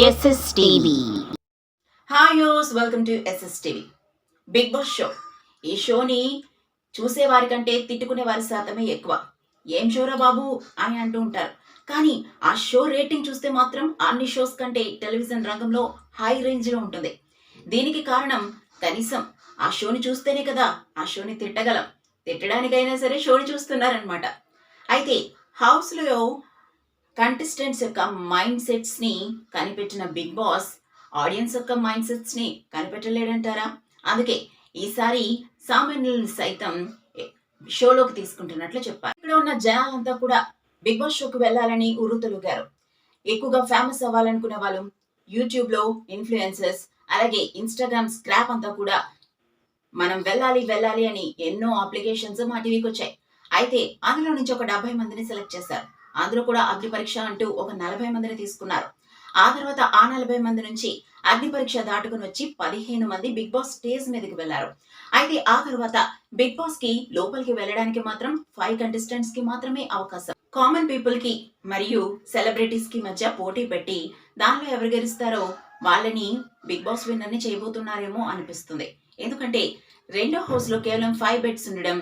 SSTV. Hi యోస్, welcome to SSTV. Big boss show. ఈ షోని చూసేవారి కంటే తిట్టుకునే వారి శాతమే ఎక్కువ. ఏం షోరా బాబు అని అంటూ ఉంటారు. కానీ ఆ షో రేటింగ్ చూస్తే మాత్రం అన్ని షోస్ కంటే టెలివిజన్ రంగంలో హై రేంజ్లో ఉంటుంది. దీనికి కారణం కనీసం ఆ షోని చూస్తేనే కదా ఆ షోని తిట్టగలం. తిట్టడానికైనా సరే షోని చూస్తున్నారనమాట. అయితే హౌస్లో కంటెస్టెంట్స్ యొక్క మైండ్ సెట్స్ని కనిపెట్టిన బిగ్ బాస్ ఆడియన్స్ యొక్క మైండ్ సెట్స్ని కనిపెట్టలేడంటారా? అందుకే ఈసారి సామాన్యులను సైతం షోలోకి తీసుకుంటున్నట్లు చెప్పారు. ఇక్కడ ఉన్న జనాలంతా కూడా బిగ్ బాస్ షోకి వెళ్ళాలని ఉర్రుతలుగారు. ఎక్కువగా ఫేమస్ అవ్వాలనుకునే వాళ్ళు, యూట్యూబ్లో ఇన్ఫ్లుయెన్సర్స్, అలాగే ఇన్స్టాగ్రామ్ స్క్రాప్ అంతా కూడా మనం వెళ్ళాలి అని ఎన్నో అప్లికేషన్స్ మా టీవీకి వచ్చాయి. అయితే అందులో నుంచి ఒక 70 మందిని సెలెక్ట్ చేశారు. అందులో కూడా అగ్ని పరీక్ష అంటూ ఒక 40 మందిని తీసుకున్నారు. ఆ తర్వాత ఆ 40 మంది నుంచి అగ్ని పరీక్ష దాటుకుని వచ్చి 15 మంది బిగ్ బాస్ స్టేజ్ మీదకి వెళ్లారు. అయితే ఆ తర్వాత బిగ్ బాస్ కి లోపలికి వెళ్ళడానికి మాత్రం 5 కంటెస్టెంట్స్ కి మాత్రమే అవకాశం. కామన్ పీపుల్ కి మరియు సెలబ్రిటీస్ కి మధ్య పోటీ పెట్టి దానిలో ఎవరు గెలుస్తారో వాళ్ళని బిగ్ బాస్ విన్నర్ ని చేయబోతున్నారేమో అనిపిస్తుంది. ఎందుకంటే రెండో హౌస్ లో కేవలం 5 బెడ్స్ ఉండడం,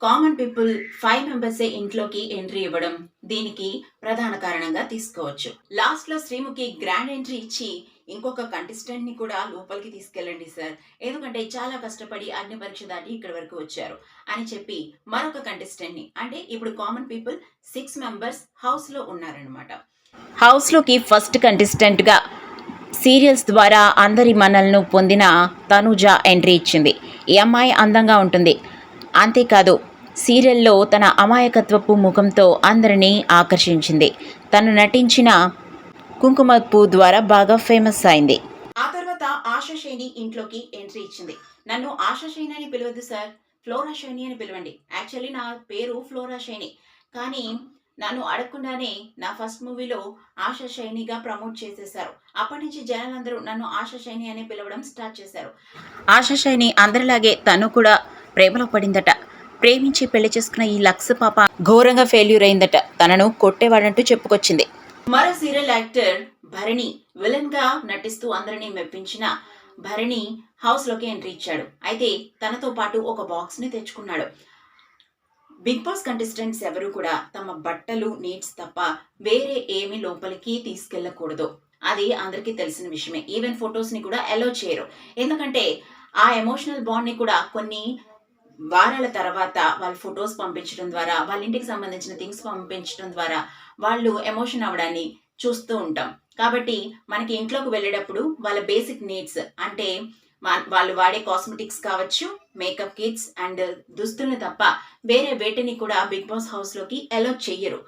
కామన్ పీపుల్ 5 మెంబర్సే ఇంట్లోకి ఎంట్రీ ఇవ్వడం దీనికి ప్రధాన కారణంగా తీసుకోవచ్చు. లాస్ట్ లో శ్రీముఖి గ్రాండ్ ఎంట్రీ ఇచ్చి ఇంకొక కంటెస్టెంట్ ని కూడా లోపలికి తీసుకెళ్ళండి సార్, ఎందుకంటే చాలా కష్టపడి అగ్ని పరీక్ష దాటి ఇక్కడ వరకు వచ్చారు అని చెప్పి మరొక కంటెస్టెంట్ ని, అంటే ఇప్పుడు కామన్ పీపుల్ 6 మెంబర్స్ హౌస్ లో ఉన్నారనమాట. హౌస్ లోకి ఫస్ట్ కంటెస్టెంట్ గా సీరియల్స్ ద్వారా అందరి మన్నలను పొందిన తనుజ ఎంట్రీ ఇచ్చింది. ఈ అమ్మాయి అందంగా ఉంటుంది, అంతేకాదు సీరియల్లో తన అమాయకత్వపు ముఖంతో అందరినీ ఆకర్షించింది. తను నటించిన కుంకుమపు ద్వారా బాగా ఫేమస్ అయింది. ఆ తర్వాత ఆశా శైని ఇంట్లోకి ఎంట్రీ ఇచ్చింది. నన్ను ఆశా శైని అని పిలవద్దు సార్, ఫ్లోరా శైని అని పిలవండి. యాక్చువల్లీ నా పేరు ఫ్లోరా శైని, కానీ నన్ను అడగకుండానే నా ఫస్ట్ మూవీలో ఆశా శైనిగా ప్రమోట్ చేసేశారు. అప్పటి నుంచి జనాలందరూ నన్ను ఆశా శైని అని పిలవడం స్టార్ట్ చేశారు. ఆశా శైని అందరిలాగే తను కూడా ప్రేమలో పడిందట. ప్రేమించి పెళ్లి చేసుకున్న ఈ లక్స్ పాప ఘోరంగా ఫెయిల్యూర్ అయిందట. తనను కొట్టేవాడంటూ చెప్పుకొచ్చింది. మరో సీరియల్ యాక్టర్ భరణి విలన్ గా నటిస్తూ అందరినీ మెప్పించిన భరణి హౌస్ లోకి ఎంట్రీ ఇచ్చాడు. అయితే తనతో పాటు ఒక బాక్స్ ని తెచ్చుకున్నాడు. బిగ్ బాస్ కంటెస్టెంట్స్ ఎవరు కూడా తమ బట్టలు నీడ్స్ తప్ప వేరే ఏమి లోపలికి తీసుకెళ్లకూడదు. అది అందరికీ తెలిసిన విషయమే. ఈవెన్ ఫొటోస్ ని కూడా అలో చేయరు. ఎందుకంటే ఆ ఎమోషనల్ బాండ్ ని కూడా కొన్ని వారాల తర్వాత వాళ్ళ ఫొటోస్ పంపించడం ద్వారా, వాళ్ళ ఇంటికి సంబంధించిన థింగ్స్ పంపించడం ద్వారా వాళ్ళు ఎమోషన్ అవ్వడాన్ని చూస్తూ ఉంటాం. కాబట్టి మనకి ఇంట్లోకి వెళ్ళేటప్పుడు వాళ్ళ బేసిక్ నీడ్స్ అంటే వాళ్ళు వాడే కాస్మెటిక్స్ కావచ్చు, మేకప్ కిట్స్ అండ్ దుస్తుల్ని తప్ప వేరే వేటిని కూడా బిగ్ బాస్ హౌస్ లోకి అలో చెయ్యరు.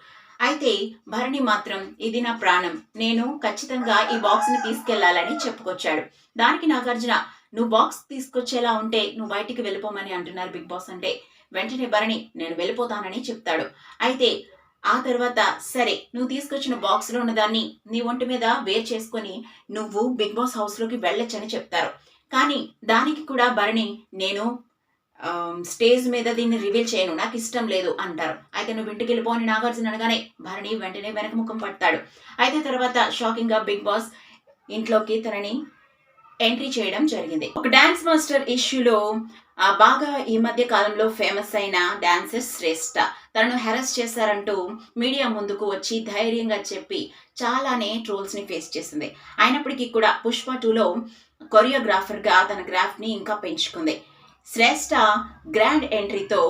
అయితే భరణి మాత్రం ఇది నా ప్రాణం, నేను ఖచ్చితంగా ఈ బాక్స్ ని తీసుకెళ్లాలని చెప్పుకొచ్చాడు. దానికి నాగార్జున, నువ్వు బాక్స్ తీసుకొచ్చేలా ఉంటే నువ్వు బయటికి వెళ్ళిపోమని అంటున్నారు బిగ్ బాస్ అంటే, వెంటనే భరణి నేను వెళ్ళిపోతానని చెప్తాడు. అయితే ఆ తర్వాత సరే నువ్వు తీసుకొచ్చిన బాక్స్ లో ఉన్నదాన్ని నీ ఒంటి మీద వేర్ చేసుకొని నువ్వు బిగ్ బాస్ హౌస్ లోకి వెళ్ళొచ్చని చెప్తారు. కానీ దానికి కూడా భరణి నేను స్టేజ్ మీద దీన్ని రివీల్ చేయను, నాకు ఇష్టం లేదు అంటారు. అయితే నువ్వు ఇంటికి వెళ్ళిపో అని నాగార్జున అనగానే భరణి వెంటనే వెనక ముఖం పడతాడు. అయితే తర్వాత షాకింగ్ గా బిగ్ బాస్ ఇంట్లోకి తనని ఎంట్రీ చేయడం జరిగింది. ఒక డాన్స్ మాస్టర్ ఇష్యూలో బాగా ఈ మధ్య కాలంలో ఫేమస్ అయిన డాన్సర్ శ్రేష్ఠ తనను హెరాస్ చేశారంటూ మీడియా ముందుకు వచ్చి ధైర్యంగా చెప్పి చాలానే ట్రోల్స్ ని ఫేస్ చేసింది. అయినప్పటికీ కూడా పుష్ప 2లో కొరియోగ్రాఫర్ గా తన గ్రాఫ్ ని ఇంకా పెంచుకుంది. శ్రేష్ఠ గ్రాండ్ ఎంట్రీతో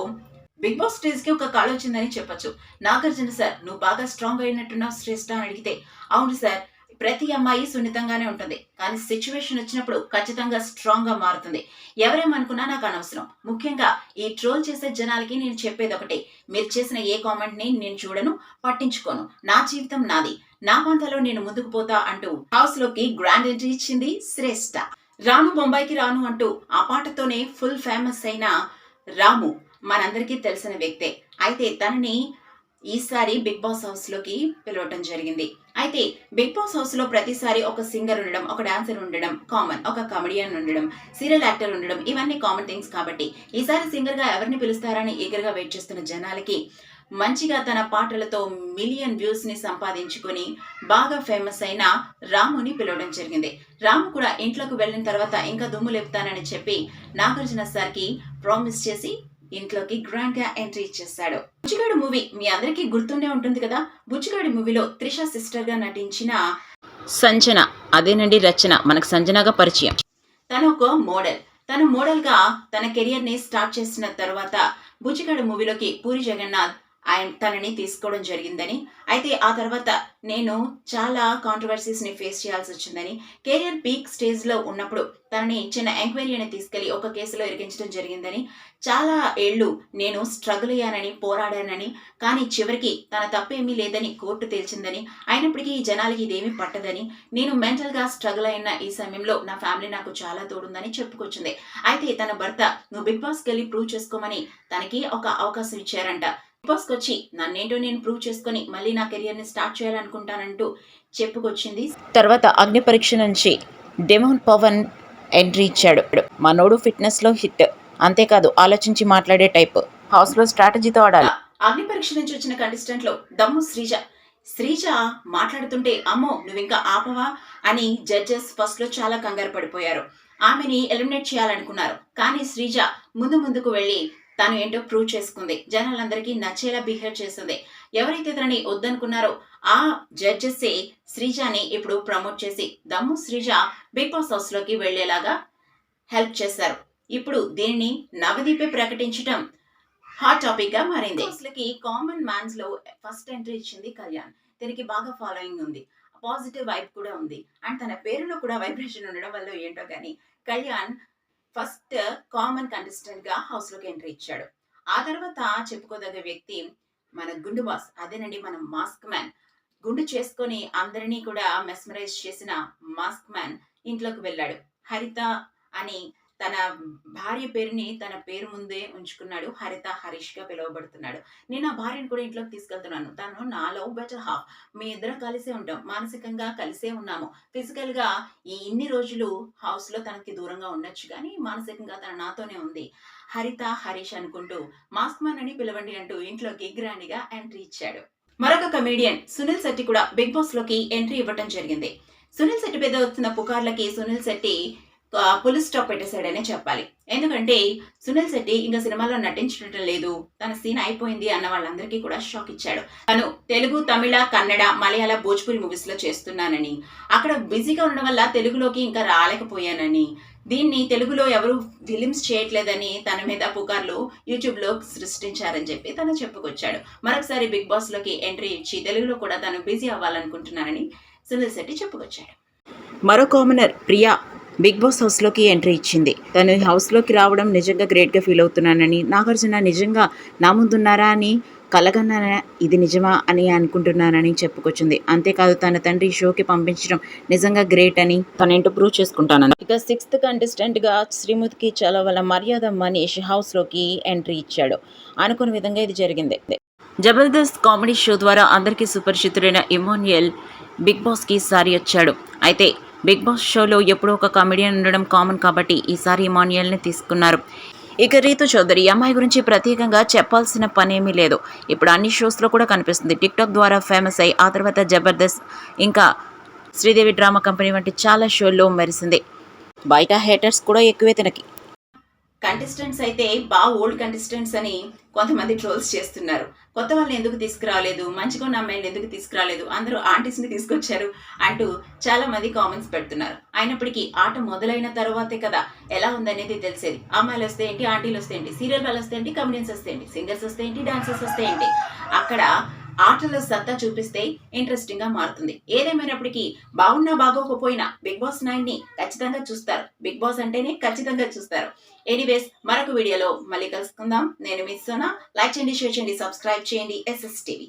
బిగ్ బాస్ స్టేజ్ కి ఒక కాల్ వచ్చిందని చెప్పొచ్చు. నాగార్జున సార్ నువ్వు బాగా స్ట్రాంగ్ అయినట్టున్నావు శ్రేష్ఠ అని అడిగితే, అవును సార్, ప్రతి అమ్మాయి సున్నితంగానే ఉంటుంది, కానీ సిచ్యువేషన్ వచ్చినప్పుడు ఖచ్చితంగా స్ట్రాంగ్ గా మారుతుంది. ఎవరేమనుకున్నా నాకు అనవసరం. ముఖ్యంగా ఈ ట్రోల్ చేసే జనాలకి నేను చెప్పేది ఒకటే, మీరు చేసిన ఏ కామెంట్ ని నేను చూడను, పట్టించుకోను. నా జీవితం నాది, నా పంతలో నేను ముందుకు పోతా అంటూ హౌస్ లోకి గ్రాండ్ ఎంట్రీ ఇచ్చింది శ్రేష్ఠ. రాను బొంబాయికి రాను అంటూ ఆ పాటతోనే ఫుల్ ఫేమస్ అయిన రాము మనందరికీ తెలిసిన వ్యక్తే. అయితే తనని ఈసారి బిగ్ బాస్ హౌస్ లోకి పిలవటం జరిగింది. అయితే బిగ్ బాస్ హౌస్ లో ప్రతిసారి ఒక సింగర్ ఉండడం, ఒక డాన్సర్ ఉండడం కామన్, ఒక కమెడియన్ ఉండడం, సీరియల్ యాక్టర్ ఉండడం, ఇవన్నీ కామన్ థింగ్స్. కాబట్టి ఈసారి సింగర్ గా ఎవరిని పిలుస్తారని ఈగర్ గా వెయిట్ చేస్తున్న జనాలకి మంచిగా తన పాటలతో మిలియన్ వ్యూస్ని సంపాదించుకొని బాగా ఫేమస్ అయిన రాముని పిలవడం జరిగింది. రాము కూడా ఇంట్లోకి వెళ్ళిన తర్వాత ఇంకా దుమ్ము లేపుతానని చెప్పి నాగార్జున సార్కి ప్రామిస్ చేసి ఇంట్లోకి గ్రాండ్ గా ఎంట్రీ ఇచ్చేస్తాడు. బుచ్చిగాడు మూవీ మీ అందరికీ గుర్తుండే ఉంటుంది కదా. బుచ్చిగాడి మూవీలో త్రిష సిస్టర్ గా నటించిన సంజన, అదేనండి రచన, మనకు సంజనగా పరిచయం. తను ఒక మోడల్. తను మోడల్ గా తన కెరియర్ ని స్టార్ట్ చేసిన తర్వాత బుచ్చిగాడు మూవీలోకి పూరి జగన్నాథ్ తనని తీసుకోవడం జరిగిందని, అయితే ఆ తర్వాత నేను చాలా కాంట్రవర్సీస్ ని ఫేస్ చేయాల్సి వచ్చిందని, కెరియర్ పీక్ స్టేజ్ లో ఉన్నప్పుడు తనని చిన్న ఎంక్వైరీ అని తీసుకెళ్లి ఒక కేసులో ఇరికించడం జరిగిందని, చాలా ఏళ్లు నేను స్ట్రగుల్ అయ్యానని, పోరాడానని, కానీ చివరికి తన తప్పేమీ లేదని కోర్టు తేల్చిందని, అయినప్పటికీ ఈ జనాలకి ఇదేమీ పట్టదని, నేను మెంటల్ గా స్ట్రగుల్ అయిన ఈ సమయంలో నా ఫ్యామిలీ నాకు చాలా తోడుందని చెప్పుకొచ్చింది. అయితే తన భర్త నువ్వు బిగ్ బాస్కి వెళ్ళి ప్రూవ్ చేసుకోమని తనకి ఒక అవకాశం ఇచ్చారంట. బిగ్ బాస్కి వచ్చి నన్నేంటో నేను ప్రూవ్ చేసుకుని మళ్ళీ నా కెరియర్ ని స్టార్ట్ చేయాలనుకుంటానంటూ చెప్పుకొచ్చింది. తర్వాత అగ్ని పరీక్ష నుంచి డెమోన్ పవన్ ఎంట్రీ ఇచ్చాడు. మనోడు ఫిట్నెస్ లో హిట్, అంతేకాదు ఆలోచించి మాట్లాడే టైప్, హౌస్ లో స్ట్రాటజీతో ఆడాలి. అగ్ని పరీక్ష నుంచి వచ్చిన కంటెస్టెంట్ లో దమ్ము శ్రీజ మాట్లాడుతుంటే అమ్మో నువ్వింకా ఆపవా అని జడ్జెస్ ఫస్ట్ లో చాలా కంగారు పడిపోయారు. ఆమెని ఎలిమినేట్ చేయాలనుకున్నారు, కానీ శ్రీజ ముందుకు వెళ్ళి తాను ఏంటో ప్రూవ్ చేసుకుంది. జనాలందరికీ నచ్చేలా బిహేవ్ చేసింది. ఎవరైతే తనని వద్దనుకున్నారో ఆ జడ్జెస్ శ్రీజాని ఇప్పుడు ప్రమోట్ చేసి దమ్ము శ్రీజ బిగ్ బాస్ హౌస్ లోకి వెళ్లేలాగా హెల్ప్ చేశారు. ఇప్పుడు దీనిని నవదీపే ప్రకటించడం హాట్ టాపిక్ గా మారింది. అసలుకి కామన్ మ్యాన్స్ లో ఫస్ట్ ఎంట్రీ ఇచ్చింది కళ్యాణ్. దీనికి బాగా ఫాలోయింగ్ ఉంది, పాజిటివ్ వైబ్ కూడా ఉంది, అండ్ తన పేరులో కూడా వైబ్రేషన్ ఉండడం వల్ల ఏంటో కానీ కళ్యాణ్ ఫస్ట్ కామన్ కంటెస్టెంట్ గా హౌస్ లోకి ఎంట్రీ ఇచ్చాడు. ఆ తర్వాత చెప్పుకోదగ్గ వ్యక్తి మన గుండు బాస్, అదేనండి మన మాస్క్ మ్యాన్. గుండు చేసుకొని అందరినీ కూడా మెస్మరైజ్ చేసిన మాస్క్ మ్యాన్ ఇంట్లోకి వెళ్ళాడు. హరిత అని తన భార్య పేరుని తన పేరు ముందే ఉంచుకున్నాడు. హరిత హరీష్ గా పిలువబడుతున్నాడు. నేను ఆ భార్యను కూడా ఇంట్లోకి తీసుకెళ్తున్నాను, తను నాలో బెటర్ హాఫ్, మీ ఇద్దరం కలిసే ఉంటాం, మానసికంగా కలిసే ఉన్నాము, ఫిజికల్ గా ఈ ఇన్ని రోజులు హౌస్ లో తనకి దూరంగా ఉండొచ్చు కానీ మానసికంగా తన నాతోనే ఉంది, హరిత హరీష్ అనుకుంటూ మాస్క్ మ్యాన్ అని పిలవండి అంటూ ఇంట్లోకి గ్రాండ్ గా ఎంట్రీ ఇచ్చాడు. మరొక కమేడియన్ సునీల్ శెట్టి కూడా బిగ్ బాస్ లోకి ఎంట్రీ ఇవ్వటం జరిగింది. సునీల్ శెట్టి మీద వస్తున్న పుకార్లకి సునీల్ శెట్టి పులి స్టాప్ పెట్టేశాడనే చెప్పాలి. ఎందుకంటే సునీల్ శెట్టి ఇంకా సినిమాలో నటించడం లేదు, తన సీన్ అయిపోయింది అన్న వాళ్ళందరికీ కూడా షాక్ ఇచ్చాడు. తను తెలుగు, తమిళ, కన్నడ, మలయాళ, భోజ్పురి మూవీస్ లో చేస్తున్నానని, అక్కడ బిజీగా ఉండడం వల్ల తెలుగులోకి ఇంకా రాలేకపోయానని, దీన్ని తెలుగులో ఎవరు ఫిలిమ్స్ చేయట్లేదని తన మీద పుకార్లు యూట్యూబ్ లో సృష్టించారని చెప్పి తను చెప్పుకొచ్చాడు. మరొకసారి బిగ్ బాస్ లోకి ఎంట్రీ ఇచ్చి తెలుగులో కూడా తను బిజీ అవ్వాలనుకుంటున్నానని సునీల్ శెట్టి చెప్పుకొచ్చాడు. మరో కామనర్ ప్రియా బిగ్ బాస్ హౌస్లోకి ఎంట్రీ ఇచ్చింది. తను హౌస్లోకి రావడం నిజంగా గ్రేట్గా ఫీల్ అవుతున్నానని, నాగార్జున నిజంగా నా ముందున్నారా అని కలగన్నానా, ఇది నిజమా అని అనుకుంటున్నానని చెప్పుకొచ్చింది. అంతేకాదు తన తండ్రి షోకి పంపించడం నిజంగా గ్రేట్ అని తనేంటో ప్రూవ్ చేసుకుంటానని. ఇక 6th కంటెస్టెంట్గా శ్రీముఖికి చాలా వాళ్ళ మర్యాద మనీష్ హౌస్లోకి ఎంట్రీ ఇచ్చాడు. అనుకున్న విధంగా ఇది జరిగింది. జబర్దస్త్ కామెడీ షో ద్వారా అందరికీ సుపరిచితుడైన ఇమాన్యుయల్ బిగ్ బాస్కి ఈసారి వచ్చాడు. అయితే బిగ్ బాస్ షోలో ఎప్పుడో ఒక కామెడియన్ ఉండడం కామన్ కాబట్టి ఈసారి ఇమాన్యుయల్ని తీసుకున్నారు. ఇక రీతు చౌదరి అమ్మాయి గురించి ప్రత్యేకంగా చెప్పాల్సిన పనేమీ లేదు, ఇప్పుడు అన్ని షోస్లో కూడా కనిపిస్తుంది. టిక్టాక్ ద్వారా ఫేమస్ అయ్యి ఆ తర్వాత జబర్దస్త్, ఇంకా శ్రీదేవి డ్రామా కంపెనీ వంటి చాలా షోల్లో మెరిసింది. బయట హేటర్స్ కూడా ఎక్కువే తనకి. కంటెస్టెంట్స్ అయితే బాగా ఓల్డ్ కంటెస్టెంట్స్ అని కొంతమంది ట్రోల్స్ చేస్తున్నారు. కొత్త వాళ్ళని ఎందుకు తీసుకురాలేదు, మంచిగా ఉన్న అమ్మాయిని ఎందుకు తీసుకురాలేదు, అందరూ ఆంటీస్ని తీసుకొచ్చారు అంటూ చాలా మంది కామెంట్స్ పెడుతున్నారు. అయినప్పటికీ ఆట మొదలైన తర్వాతే కదా ఎలా ఉందనేది తెలిసేది. అమ్మాయిలు వస్తే ఏంటి, ఆంటీలు వస్తే ఏంటి, సీరియల్ వాళ్ళు వస్తే ఏంటి, కమెడియన్స్ వస్తే ఏంటి, సింగర్స్ వస్తే ఏంటి, డాన్సర్స్ వస్తే ఏంటి, అక్కడ ఆటలో సత్తా చూపిస్తే ఇంట్రెస్టింగ్ గా మారుతుంది. ఏదేమైనప్పటికీ బాగున్నా బాగోకపోయినా బిగ్ బాస్ 9ని ఖచ్చితంగా చూస్తారు. బిగ్ బాస్ అంటేనే ఖచ్చితంగా చూస్తారు. ఎనీవేస్ మరొక వీడియోలో మళ్ళీ కలుసుకుందాం. నేను మిస్ సోనా. లైక్ చేయండి, షేర్ చేయండి, సబ్స్క్రైబ్ చేయండి. SSTV.